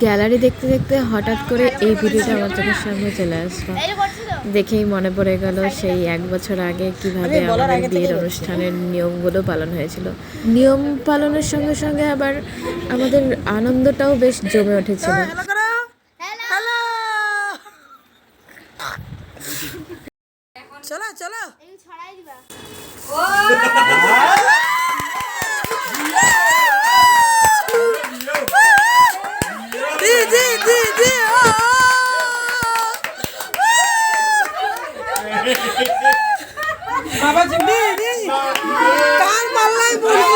Gallery দেখতে দেখতে হঠাৎ করে এই ভিডিওটা আমার চোখের সামনে চলে আসলো। দেখেই মনে পড়ে গেল সেই 1 বছর আগে কিভাবে আমাদের বিয়ের অনুষ্ঠানের নিয়মগুলো পালন হয়েছিল। নিয়ম পালনের সঙ্গে সঙ্গে আবার আমাদের আনন্দটাও বেশ জমে উঠেছিল। চলো চলো বাবা জিম্মি কান মারলাই বলছি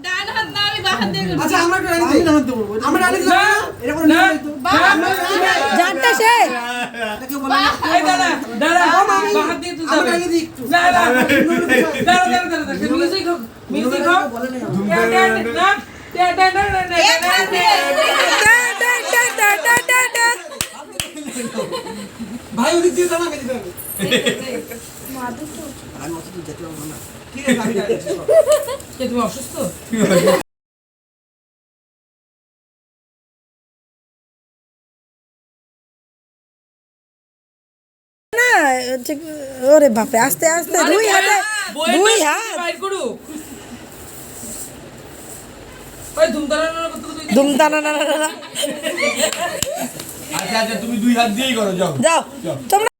ডান হাত না আমি বাঁ হাত দিয়ে করব। আচ্ছা আমরা ডান হাত দেব আমরা ডান হাত দেব এটা করে নিয়ে তো জানটা সে তাকে বলা এই দাদা দাদা বাঁ হাত দিয়ে তুই যাবে আমরা ডান হাত একটু না না দাদা মিউজিক হোক বলে না ভাই ওদিক দিয়ে জানা কেটে দেবে মাদু তো আমি মত যেতে পারবো না ঠিক আছে আমি যাচ্ছি কে তুমি অসুস্থ না ওরে বাপরে আস্তে আস্তে দুই হাত বাইর করু ওই ধুমতানা না আচ্ছা তুমি দুই হাত দিয়েই করো যাও তোমরা